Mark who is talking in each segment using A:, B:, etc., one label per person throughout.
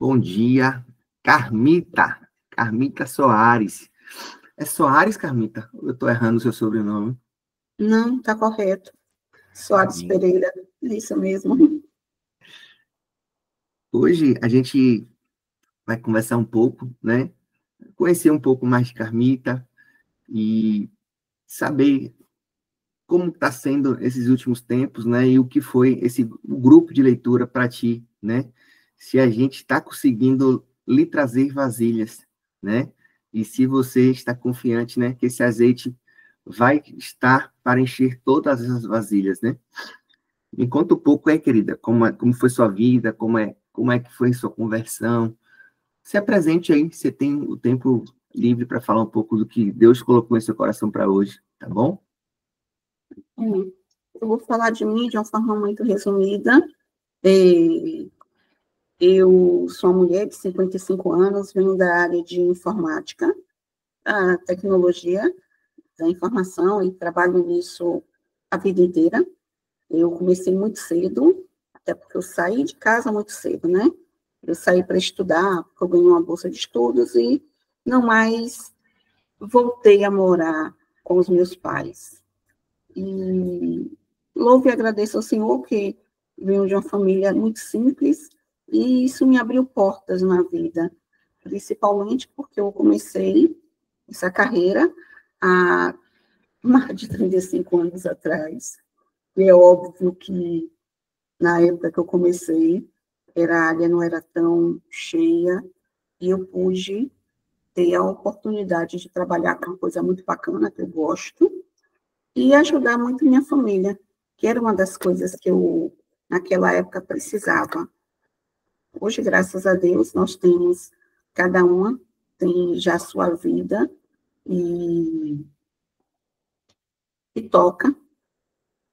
A: Bom dia, Carmita. Carmita Soares. É Soares, Carmita? Eu estou errando o seu sobrenome.
B: Não, está correto. Soares Pereira, é isso mesmo.
A: Hoje a gente vai conversar um pouco, né? Conhecer um pouco mais de Carmita e saber como está sendo esses últimos tempos, né? E o que foi esse grupo de leitura para ti, né? Se a gente está conseguindo lhe trazer vasilhas, né? E se você está confiante, né? Que esse azeite vai estar para encher todas essas vasilhas, né? Me conta um pouco aí, querida, como foi sua vida, como é que foi sua conversão. Se apresente aí, você tem o tempo livre para falar um pouco do que Deus colocou em seu coração para hoje, tá bom?
B: Eu vou falar de mim de uma forma muito resumida. Eu sou uma mulher de 55 anos, venho da área de informática, a tecnologia da informação, e trabalho nisso a vida inteira. Eu comecei muito cedo, até porque eu saí de casa muito cedo, né? Eu saí para estudar, porque eu ganhei uma bolsa de estudos e não mais voltei a morar com os meus pais. E louvo e agradeço ao Senhor que venho de uma família muito simples e isso me abriu portas na vida, principalmente porque eu comecei essa carreira há mais de 35 anos atrás. E é óbvio que na época que eu comecei, a área não era tão cheia e eu pude ter a oportunidade de trabalhar com uma coisa muito bacana que eu gosto e ajudar muito minha família, que era uma das coisas que eu, naquela época, precisava. Hoje, graças a Deus, nós temos, cada uma tem já a sua vida e, e toca,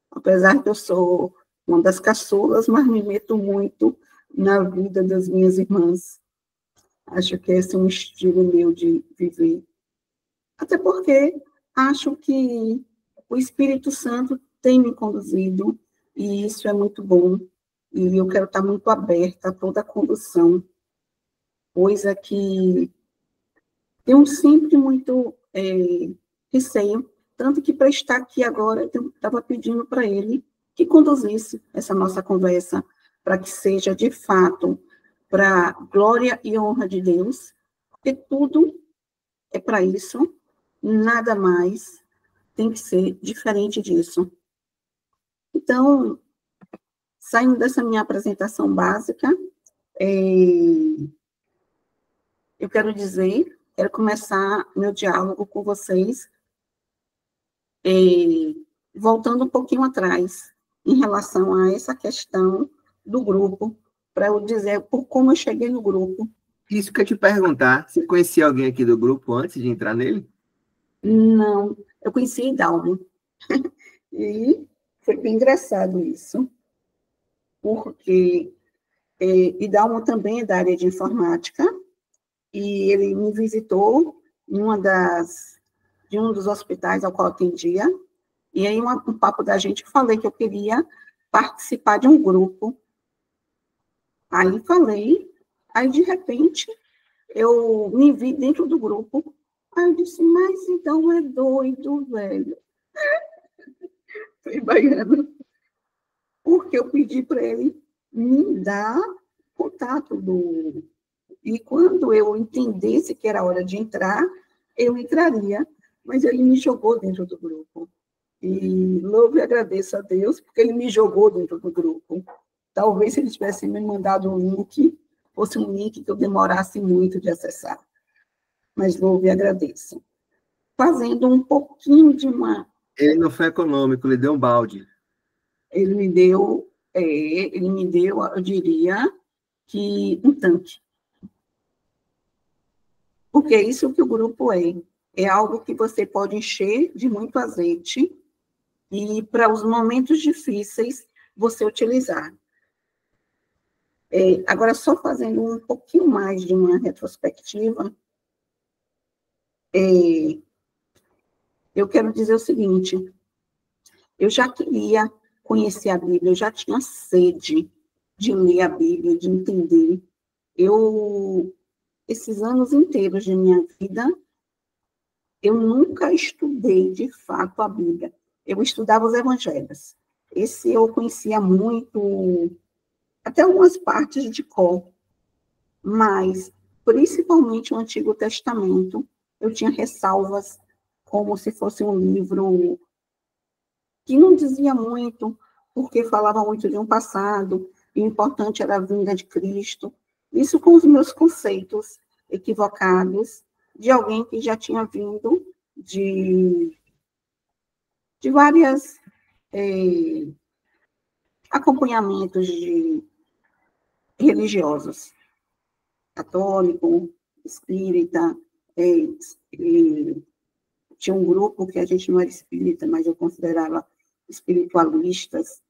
B: apesar que eu sou uma das caçulas, mas me meto muito na vida das minhas irmãs. Acho que esse é um estilo meu de viver. Até porque acho que o Espírito Santo tem me conduzido, e isso é muito bom. E eu quero estar muito aberta a toda a condução, coisa que tenho sempre muito receio, tanto que para estar aqui agora, eu estava pedindo para ele que conduzisse essa nossa conversa, para que seja, de fato, para glória e honra de Deus, porque tudo é para isso, nada mais tem que ser diferente disso. Então, saindo dessa minha apresentação básica, eu quero começar meu diálogo com vocês, voltando um pouquinho atrás, em relação a essa questão do grupo, para eu dizer por como eu cheguei no grupo.
A: Isso que eu te perguntar, você conhecia alguém aqui do grupo antes de entrar nele?
B: Não, eu conheci Dalmo. E foi bem engraçado isso, porque Idalmo também é da área de informática, e ele me visitou em de um dos hospitais ao qual eu atendia, e aí um papo da gente, eu falei que eu queria participar de um grupo. Aí falei, aí de repente eu me vi dentro do grupo, aí eu disse, mas então é doido, velho. Foi baiano. Porque eu pedi para ele me dar contato do... E quando eu entendesse que era hora de entrar, eu entraria, mas ele me jogou dentro do grupo. E louvo e agradeço a Deus, porque ele me jogou dentro do grupo. Talvez se ele tivesse me mandado um link, fosse um link que eu demorasse muito de acessar. Mas louvo e agradeço. Fazendo um pouquinho de uma...
A: Ele não foi econômico, ele deu um balde.
B: Ele me deu, eu diria, que um tanque. Porque é isso que o grupo é. É algo que você pode encher de muito azeite e, para os momentos difíceis, você utilizar. Agora, só fazendo um pouquinho mais de uma retrospectiva, eu quero dizer o seguinte, eu já queria conhecer a Bíblia, eu já tinha sede de ler a Bíblia, de entender. esses anos inteiros de minha vida, eu nunca estudei, de fato, a Bíblia. Eu estudava os evangelhos. Esse eu conhecia muito, até algumas partes de cor, mas, principalmente o Antigo Testamento, eu tinha ressalvas, como se fosse um livro que não dizia muito, porque falava muito de um passado, e o importante era a vinda de Cristo. Isso com os meus conceitos equivocados de alguém que já tinha vindo de várias acompanhamentos religiosos, católico, espírita, tinha um grupo que a gente não era espírita, mas eu considerava espiritualistas.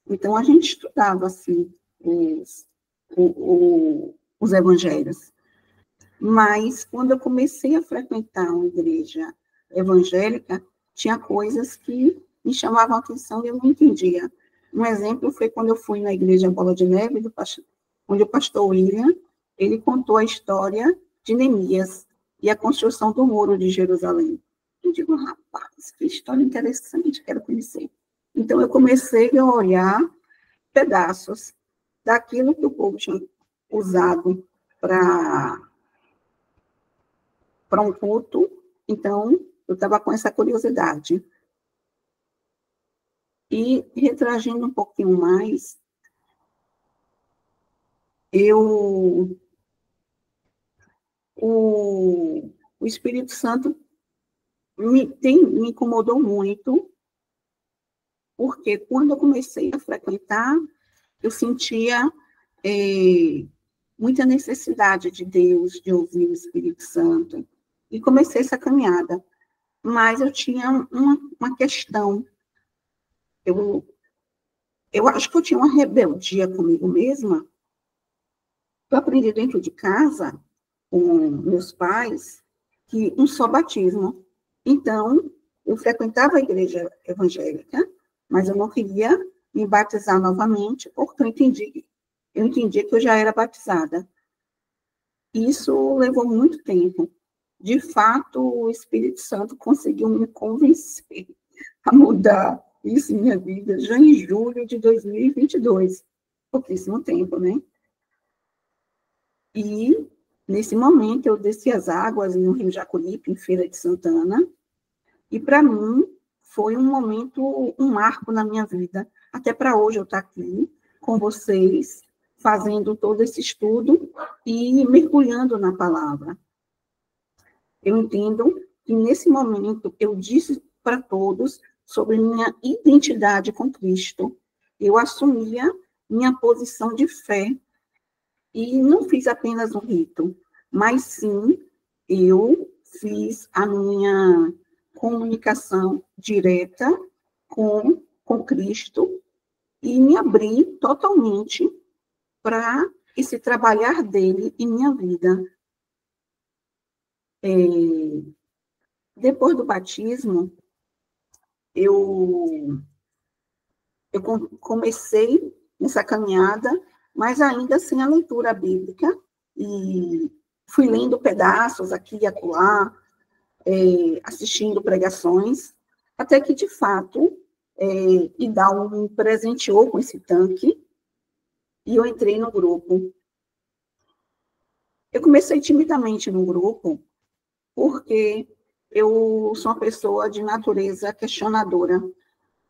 B: Então, a gente estudava, assim, os evangelhos. Mas, quando eu comecei a frequentar uma igreja evangélica, tinha coisas que me chamavam a atenção e eu não entendia. Um exemplo foi quando eu fui na igreja Bola de Neve, onde o pastor William, ele contou a história de Neemias e a construção do muro de Jerusalém. Eu digo, rapaz, que história interessante, quero conhecer. Então, eu comecei a olhar pedaços daquilo que o povo tinha usado para um culto. Então, eu estava com essa curiosidade. E, retroagindo um pouquinho mais, o Espírito Santo me incomodou muito, porque quando eu comecei a frequentar, eu sentia muita necessidade de Deus, de ouvir o Espírito Santo, e comecei essa caminhada. Mas eu tinha uma questão. Eu acho que eu tinha uma rebeldia comigo mesma. Eu aprendi dentro de casa, com meus pais, que um só batismo. Então, eu frequentava a igreja evangélica, mas eu não queria me batizar novamente, porque eu entendi que eu já era batizada. Isso levou muito tempo. De fato, o Espírito Santo conseguiu me convencer a mudar isso em minha vida já em julho de 2022. Pouquíssimo tempo, né? E, nesse momento, eu desci as águas no Rio Jacuípe, em Feira de Santana, e, para mim, foi um momento, um marco na minha vida. Até para hoje eu estou aqui com vocês, fazendo todo esse estudo e mergulhando na palavra. Eu entendo que, nesse momento, eu disse para todos sobre minha identidade com Cristo. Eu assumia minha posição de fé e não fiz apenas um rito, mas sim, eu fiz a minha comunicação direta com Cristo e me abri totalmente para esse trabalhar dele em minha vida. Depois do batismo, eu comecei nessa caminhada, mas ainda sem a leitura bíblica, e fui lendo pedaços aqui e acolá, assistindo pregações, até que, de fato, Idal me presenteou com esse tanque, e eu entrei no grupo. Eu comecei timidamente no grupo, porque eu sou uma pessoa de natureza questionadora,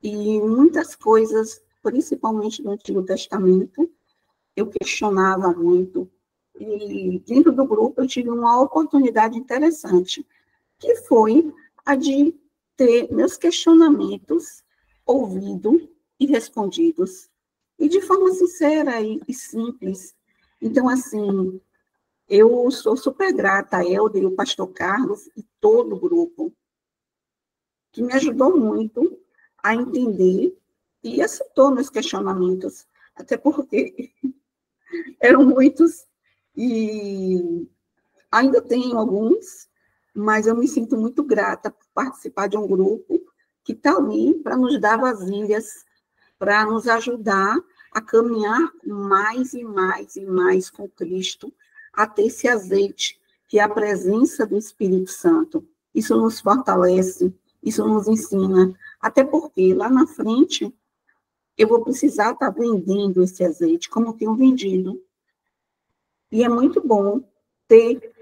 B: e muitas coisas, principalmente do Antigo Testamento, eu questionava muito. E dentro do grupo eu tive uma oportunidade interessante, que foi a de ter meus questionamentos ouvidos e respondidos, e de forma sincera e simples. Então, assim, eu sou super grata a Helder e o pastor Carlos e todo o grupo, que me ajudou muito a entender e aceitou meus questionamentos, até porque eram muitos e ainda tenho alguns, mas eu me sinto muito grata por participar de um grupo que está ali para nos dar vasilhas, para nos ajudar a caminhar mais e mais e mais com Cristo, a ter esse azeite, que é a presença do Espírito Santo. Isso nos fortalece, isso nos ensina, até porque lá na frente eu vou precisar estar vendendo esse azeite, como tenho vendido. E é muito bom ter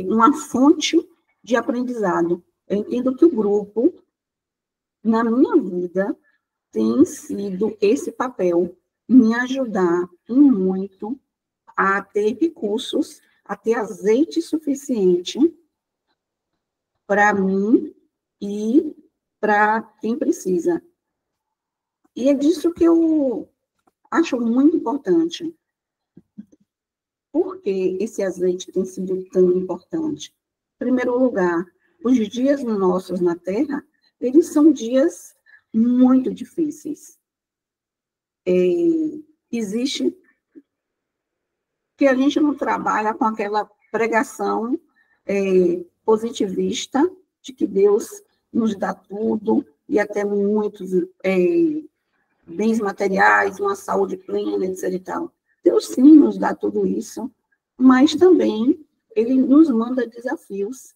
B: uma fonte de aprendizado. Eu entendo que o grupo, na minha vida, tem sido esse papel, me ajudar muito a ter recursos, a ter azeite suficiente para mim e para quem precisa. E é disso que eu acho muito importante. Por que esse azeite tem sido tão importante? Em primeiro lugar, os dias nossos na Terra, eles são dias muito difíceis. Existe que a gente não trabalha com aquela pregação positivista de que Deus nos dá tudo e até muitos bens materiais, uma saúde plena, etc. E tal. Deus sim nos dá tudo isso, mas também Ele nos manda desafios.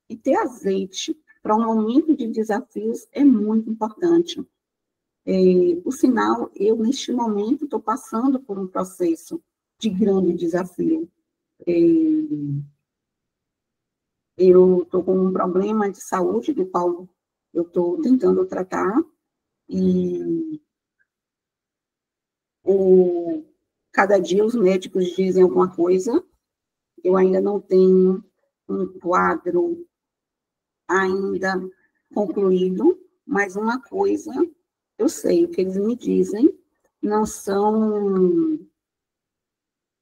B: E ter azeite para um momento de desafios é muito importante. Por sinal, eu, neste momento, estou passando por um processo de grande desafio. Eu estou com um problema de saúde, do qual eu estou tentando tratar, e cada dia os médicos dizem alguma coisa, eu ainda não tenho um quadro ainda concluído, mas uma coisa eu sei, o que eles me dizem não são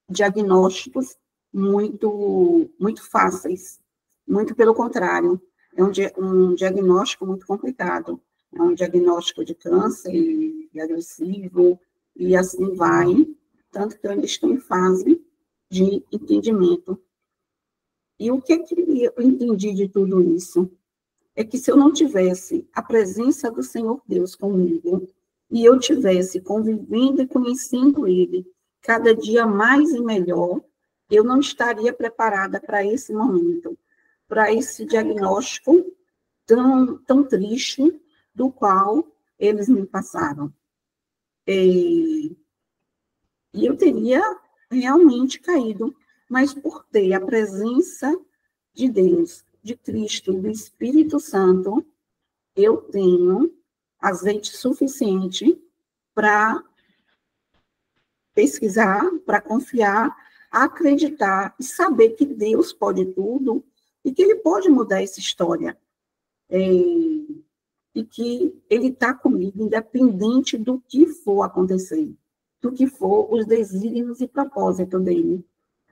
B: diagnósticos muito fáceis, muito pelo contrário, é um diagnóstico muito complicado, é um diagnóstico de câncer e agressivo, e assim vai, tanto que eu ainda estou em fase de entendimento. E o que eu entendi de tudo isso? É que se eu não tivesse a presença do Senhor Deus comigo, e eu tivesse convivendo e conhecendo Ele cada dia mais e melhor, eu não estaria preparada para esse momento, para esse diagnóstico tão triste do qual eles me passaram. E eu teria realmente caído, mas por ter a presença de Deus, de Cristo, do Espírito Santo, eu tenho azeite suficiente para pesquisar, para confiar, acreditar e saber que Deus pode tudo e que Ele pode mudar essa história. E que Ele está comigo, independente do que for acontecer, do que for os desígnios e propósitos dele.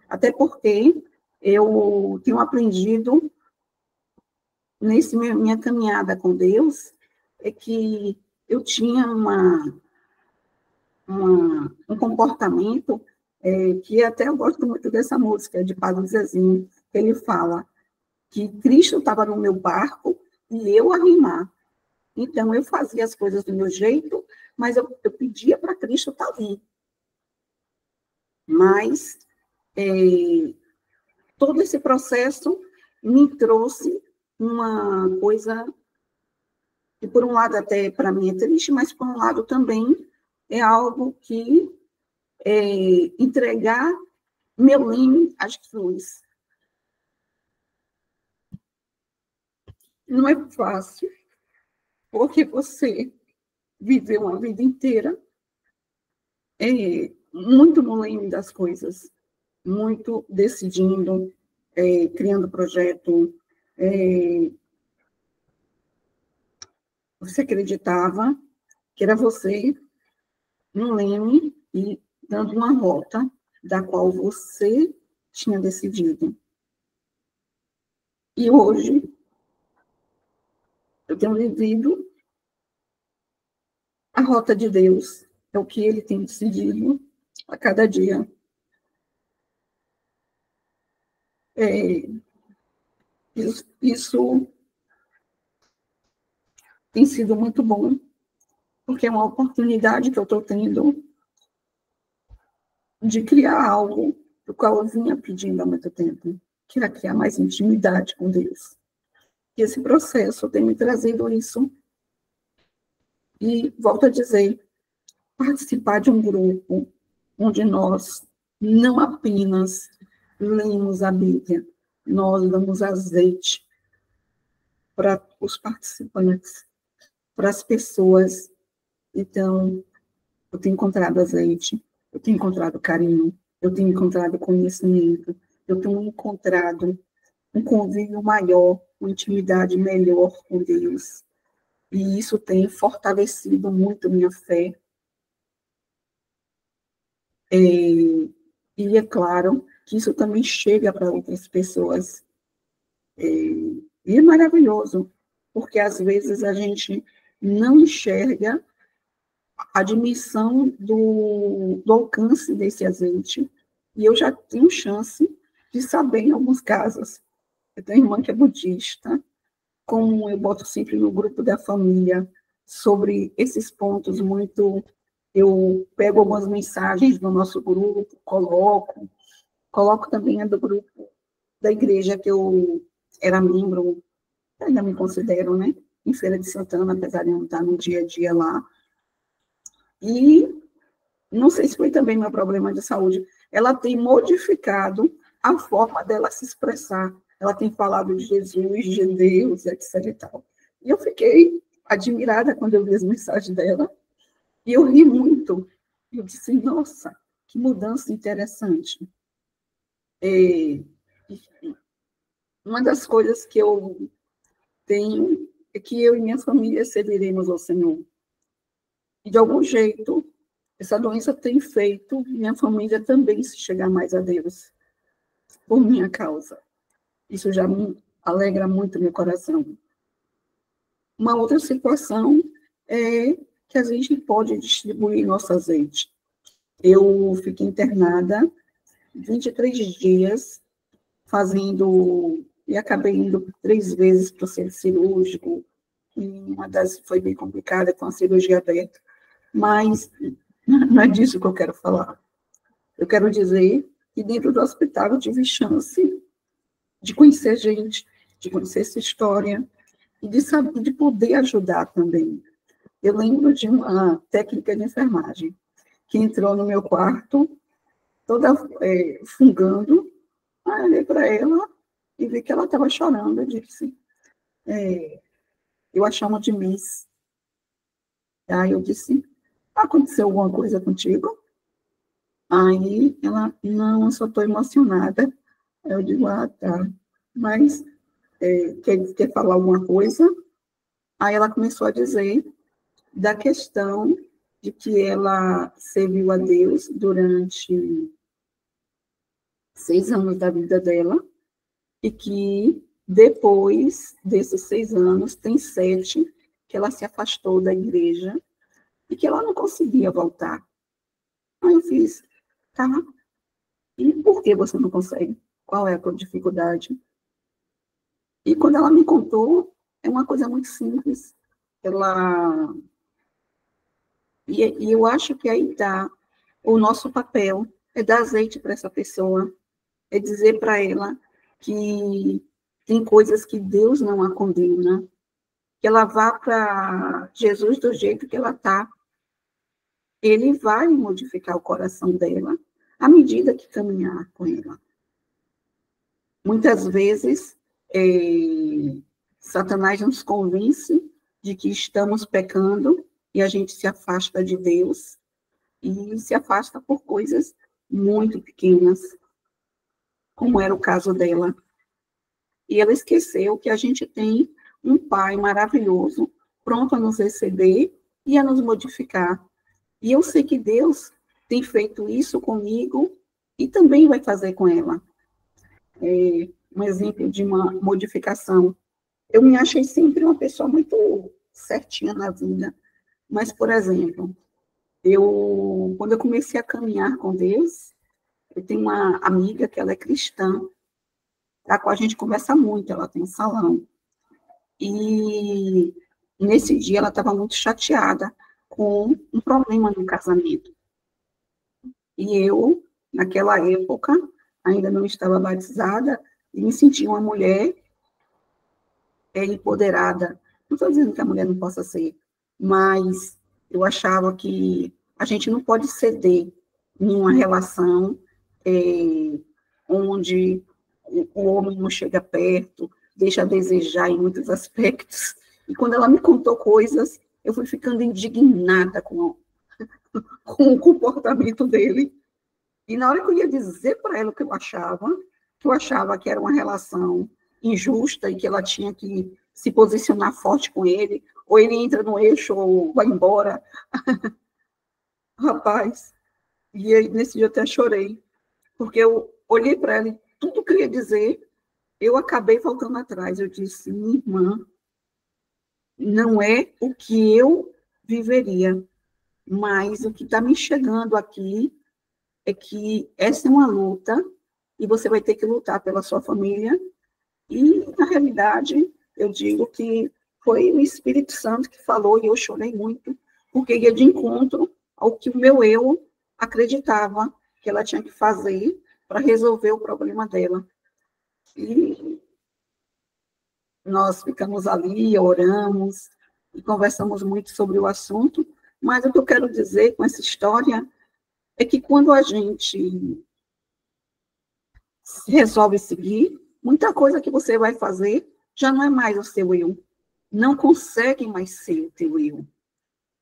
B: Até porque eu tenho aprendido, nessa minha caminhada com Deus, é que eu tinha um comportamento que até eu gosto muito dessa música, de Padre Zezinho, que ele fala que Cristo estava no meu barco e eu a remar. Então, eu fazia as coisas do meu jeito, mas eu pedia para Cristo estar ali. Mas todo esse processo me trouxe uma coisa que, por um lado, até para mim é triste, mas, por um lado, também é algo que entregar meu leme às flores. Não é fácil, porque você viveu uma vida inteira muito no leme das coisas, muito decidindo, criando projeto. Você acreditava que era você no leme e dando uma rota da qual você tinha decidido. E hoje, eu tenho vivido a rota de Deus, é o que Ele tem decidido a cada dia. Isso tem sido muito bom, porque é uma oportunidade que eu estou tendo de criar algo o qual eu vinha pedindo há muito tempo, que era criar mais intimidade com Deus. E esse processo tem me trazido isso. E, volto a dizer, participar de um grupo onde nós não apenas lemos a Bíblia, nós damos azeite para os participantes, para as pessoas. Então, eu tenho encontrado azeite, eu tenho encontrado carinho, eu tenho encontrado conhecimento, eu tenho encontrado um convívio maior, uma intimidade melhor com Deus. E isso tem fortalecido muito minha fé. E é claro que isso também chega para outras pessoas. E é maravilhoso, porque às vezes a gente não enxerga a dimensão do alcance desse azeite. E eu já tenho chance de saber em alguns casos. Eu tenho uma irmã que é budista, como eu boto sempre no grupo da família, sobre esses pontos muito... Eu pego algumas mensagens do nosso grupo, coloco também a do grupo da igreja que eu era membro, ainda me considero, né? Em Feira de Santana, apesar de não estar no dia a dia lá. E não sei se foi também meu problema de saúde, ela tem modificado a forma dela se expressar. Ela tem falado de Jesus, de Deus, etc. e tal. E eu fiquei admirada quando eu vi as mensagens dela. E eu ri muito. Eu disse, nossa, que mudança interessante. Uma das coisas que eu tenho é que eu e minha família serviremos ao Senhor. E, de algum jeito, essa doença tem feito minha família também se chegar mais a Deus, por minha causa. Isso já me alegra muito meu coração. Uma outra situação é que a gente pode distribuir nosso azeite. Eu fiquei internada 23 dias fazendo, e acabei indo 3 vezes para o centro cirúrgico, e uma das foi bem complicada, com a cirurgia aberta, mas não é disso que eu quero falar. Eu quero dizer que dentro do hospital eu tive chance de conhecer gente, de conhecer essa história, e de saber, de poder ajudar também. Eu lembro de uma técnica de enfermagem que entrou no meu quarto, toda fungando. Aí eu olhei para ela e vi que ela estava chorando. Eu disse, eu a chamo de Miss. Aí eu disse, aconteceu alguma coisa contigo? Aí ela, não, eu só estou emocionada. Aí eu digo, ah, tá. Mas quer falar alguma coisa? Aí ela começou a dizer da questão de que ela serviu a Deus durante 6 anos da vida dela, e que depois desses 6 anos, tem 7, que ela se afastou da igreja, e que ela não conseguia voltar. Aí eu fiz, tá, e por que você não consegue? Qual é a tua dificuldade? E quando ela me contou, é uma coisa muito simples. E eu acho que aí está o nosso papel, é dar azeite para essa pessoa, é dizer para ela que tem coisas que Deus não a condena, que ela vá para Jesus do jeito que ela está. Ele vai modificar o coração dela à medida que caminhar com ela. Muitas vezes, Satanás nos convence de que estamos pecando e a gente se afasta de Deus e se afasta por coisas muito pequenas, como era o caso dela. E ela esqueceu que a gente tem um Pai maravilhoso, pronto a nos receber e a nos modificar. E eu sei que Deus tem feito isso comigo e também vai fazer com ela. Um exemplo de uma modificação. Eu me achei sempre uma pessoa muito certinha na vida, mas, por exemplo, quando eu comecei a caminhar com Deus, eu tenho uma amiga que ela é cristã, da qual a gente conversa muito, ela tem um salão. E nesse dia ela estava muito chateada com um problema no casamento. E eu, naquela época, ainda não estava batizada, e me sentia uma mulher empoderada. Não estou dizendo que a mulher não possa ser, mas eu achava que a gente não pode ceder em uma relação onde o homem não chega perto, deixa a desejar em muitos aspectos. E quando ela me contou coisas, eu fui ficando indignada com o comportamento dele. E na hora que eu ia dizer para ela o que eu achava que era uma relação injusta e que ela tinha que se posicionar forte com ele, ou ele entra no eixo ou vai embora. Rapaz, e aí, nesse dia eu até chorei, porque eu olhei para ela e tudo que eu ia dizer, eu acabei voltando atrás. Eu disse, minha irmã, não é o que eu viveria, mas o que está me chegando aqui é que essa é uma luta e você vai ter que lutar pela sua família. E, na realidade, eu digo que foi o Espírito Santo que falou e eu chorei muito, porque ia de encontro ao que o meu eu acreditava que ela tinha que fazer para resolver o problema dela. E nós ficamos ali, oramos e conversamos muito sobre o assunto, mas o que eu quero dizer com essa história é que quando a gente resolve seguir, muita coisa que você vai fazer já não é mais o seu eu. Não consegue mais ser o teu eu.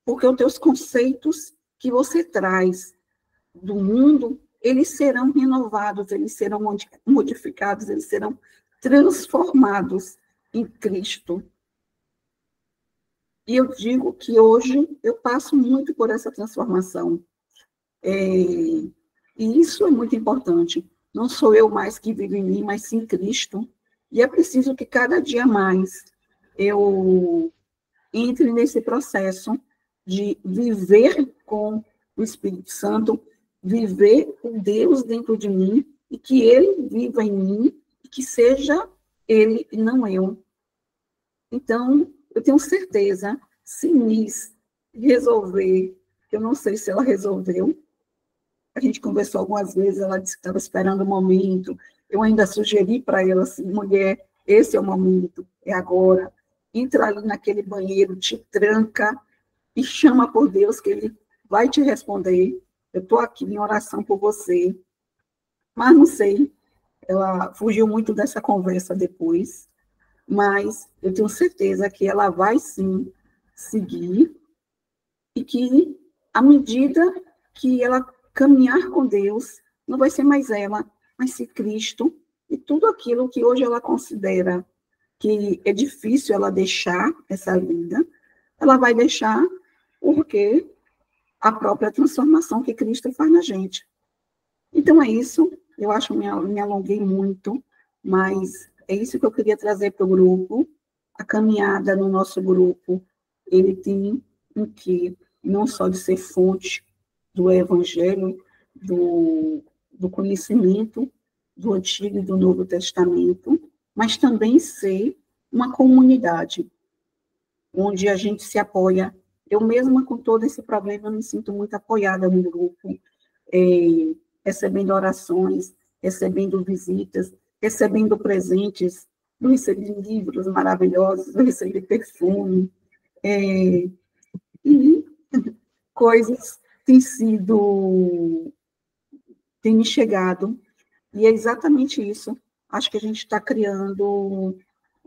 B: Porque os teus conceitos que você traz do mundo, eles serão renovados, eles serão modificados, eles serão transformados em Cristo. E eu digo que hoje eu passo muito por essa transformação. E isso é muito importante. Não sou eu mais que vivo em mim, mas sim Cristo. E é preciso que cada dia mais eu entre nesse processo de viver com o Espírito Santo, viver com Deus dentro de mim, e que Ele viva em mim, e que seja Ele e não eu. Então, eu tenho certeza, se Nis resolver, que eu não sei se ela resolveu, a gente conversou algumas vezes, ela disse que estava esperando o momento, eu ainda sugeri para ela assim, mulher, esse é o momento, é agora, entra ali naquele banheiro, te tranca e chama por Deus que Ele vai te responder, eu estou aqui em oração por você, mas não sei, ela fugiu muito dessa conversa depois, mas eu tenho certeza que ela vai sim seguir e que, à medida que ela caminhar com Deus, não vai ser mais ela, mas ser Cristo, e tudo aquilo que hoje ela considera que é difícil ela deixar essa vida, ela vai deixar porque a própria transformação que Cristo faz na gente. Então é isso, eu acho que me alonguei muito, mas é isso que eu queria trazer para o grupo. A caminhada no nosso grupo, ele tem um quê, não só de ser fonte do Evangelho, do conhecimento do Antigo e do Novo Testamento, mas também ser uma comunidade, onde a gente se apoia. Eu mesma, com todo esse problema, me sinto muito apoiada no grupo, recebendo orações, recebendo visitas, recebendo presentes. Eu recebi livros maravilhosos, eu recebi perfume, e coisas têm me chegado, e é exatamente isso. Acho que a gente está criando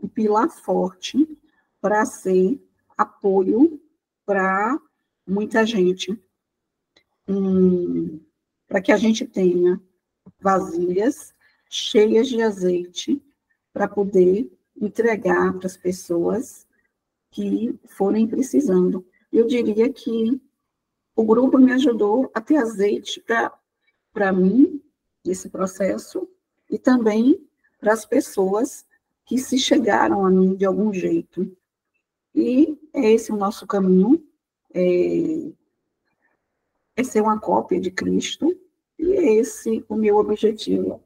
B: um pilar forte para ser apoio para muita gente, para que a gente tenha vasilhas cheias de azeite para poder entregar para as pessoas que forem precisando. Eu diria que o grupo me ajudou a ter azeite para mim, nesse processo, e também para as pessoas que se chegaram a mim de algum jeito. E é esse o nosso caminho, é ser uma cópia de Cristo, e é esse o meu objetivo,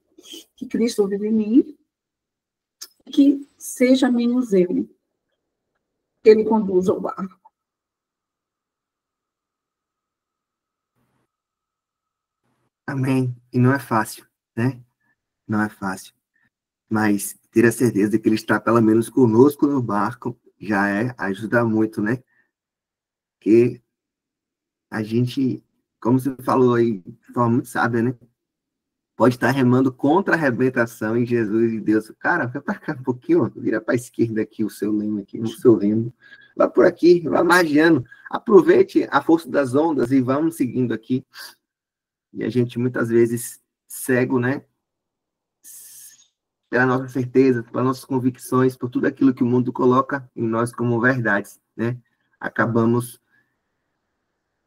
B: que Cristo vive em mim, que seja menos eu, que Ele conduza o barco.
A: Amém. E não é fácil, né? não é fácil. Mas ter a certeza de que ele está pelo menos conosco no barco ajuda muito, né? Porque a gente, como você falou aí, de forma muito sábia, né? Pode estar remando contra a arrebentação em Jesus e Deus. Cara, vai para cá um pouquinho, ó, vira para a esquerda aqui, o seu leme aqui, o seu remo. Vai por aqui, vai margeando. Aproveite a força das ondas e vamos seguindo aqui. E a gente muitas vezes cego, né? Pela nossa certeza, pelas nossas convicções, por tudo aquilo que o mundo coloca em nós como verdades, né? Acabamos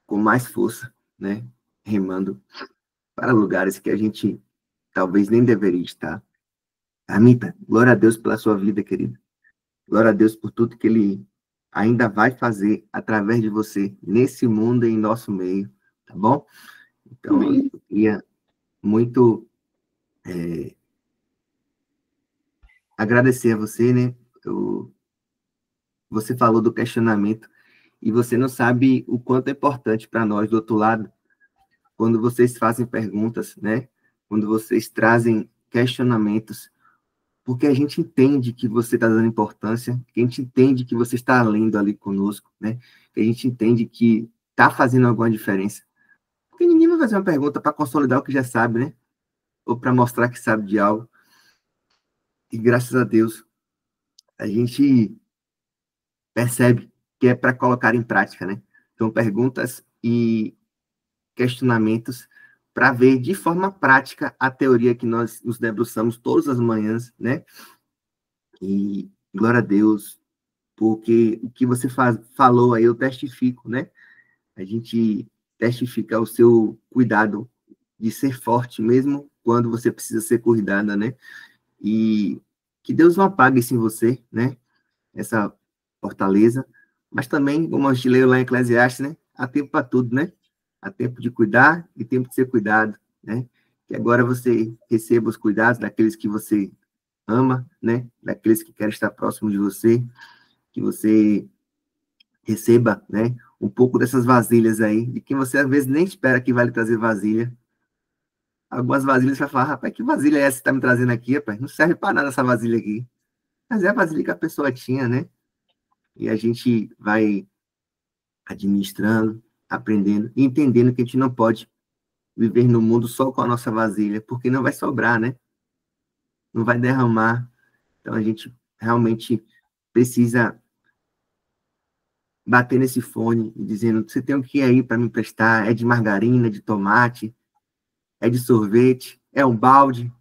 A: com mais força, né? Remando para lugares que a gente talvez nem deveria estar. Amita, glória a Deus pela sua vida, querida. Glória a Deus por tudo que Ele ainda vai fazer através de você, nesse mundo e em nosso meio, tá bom? Então, eu queria muito agradecer a você, né? Você falou do questionamento e você não sabe o quanto é importante para nós do outro lado, quando vocês fazem perguntas, né? Quando vocês trazem questionamentos, porque a gente entende que você está dando importância, que a gente entende que você está lendo ali conosco, né? Que a gente entende que está fazendo alguma diferença. Porque ninguém vai fazer uma pergunta para consolidar o que já sabe, né? Ou para mostrar que sabe de algo. E graças a Deus, a gente percebe que é para colocar em prática, né? Então, perguntas e questionamentos para ver de forma prática a teoria que nós nos debruçamos todas as manhãs, né? E glória a Deus, porque o que você falou aí eu testifico, né? A gente testifica o seu cuidado de ser forte mesmo quando você precisa ser cuidada, né? E que Deus não apague isso em você, né? Essa fortaleza, mas também, como a gente leu lá em Eclesiastes, né? Há tempo para tudo, né? Há tempo de cuidar e tempo de ser cuidado, né? Que agora você receba os cuidados daqueles que você ama, né? Daqueles que querem estar próximo de você, que você receba, né? Um pouco dessas vasilhas aí, de quem você às vezes nem espera que vai lhe trazer vasilha. Algumas vasilhas você vai falar, rapaz, que vasilha é essa que está me trazendo aqui, rapaz? Não serve para nada essa vasilha aqui. Mas é a vasilha que a pessoa tinha, né? E a gente vai administrando, aprendendo e entendendo que a gente não pode viver no mundo só com a nossa vasilha, porque não vai sobrar, né? Não vai derramar. Então a gente realmente precisa bater nesse fone, dizendo: você tem o que aí para me emprestar? É de margarina, é de tomate, é de sorvete, é um balde,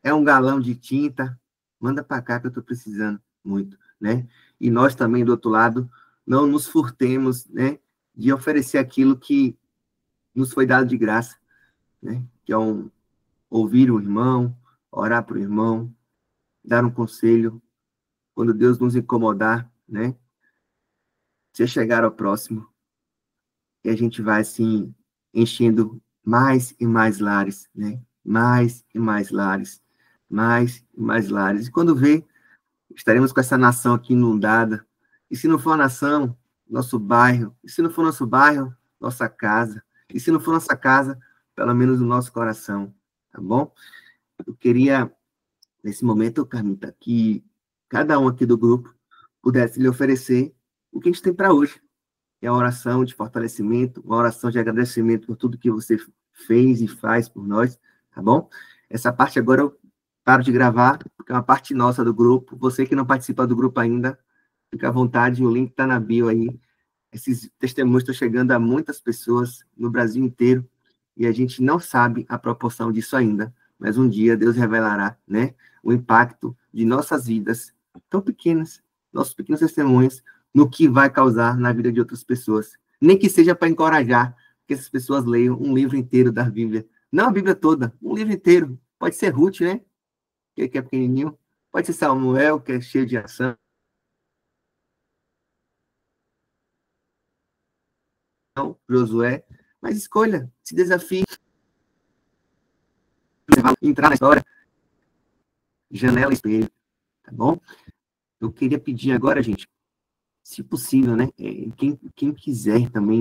A: é um galão de tinta? Manda para cá que eu estou precisando muito, né? E nós também, do outro lado, não nos furtemos, né, de oferecer aquilo que nos foi dado de graça, né? Que é ouvir o irmão, orar para o irmão, dar um conselho, quando Deus nos incomodar, né? Se chegar ao próximo, e a gente vai, assim, enchendo mais e mais lares, né? Mais e mais lares, mais e mais lares. E quando vê, estaremos com essa nação aqui inundada. E se não for a nação, nosso bairro. E se não for nosso bairro, nossa casa. E se não for nossa casa, pelo menos o nosso coração, tá bom? Eu queria, nesse momento, Carmita, que cada um aqui do grupo pudesse lhe oferecer o que a gente tem para hoje. É uma oração de fortalecimento, uma oração de agradecimento por tudo que você fez e faz por nós, tá bom? Essa parte agora eu paro de gravar, porque é uma parte nossa do grupo. Você que não participa do grupo ainda, fica à vontade, o link está na bio aí. Esses testemunhos estão chegando a muitas pessoas no Brasil inteiro, e a gente não sabe a proporção disso ainda, mas um dia Deus revelará, né, o impacto de nossas vidas tão pequenas, nossos pequenos testemunhos, no que vai causar na vida de outras pessoas. Nem que seja para encorajar que essas pessoas leiam um livro inteiro da Bíblia. Não a Bíblia toda, um livro inteiro. Pode ser Ruth, né, que é pequenininho. Pode ser Samuel, que é cheio de ação. Josué. Mas escolha, se desafie, entrar na história, janela espelho, tá bom? Eu queria pedir agora, gente, se possível, né? Quem quiser também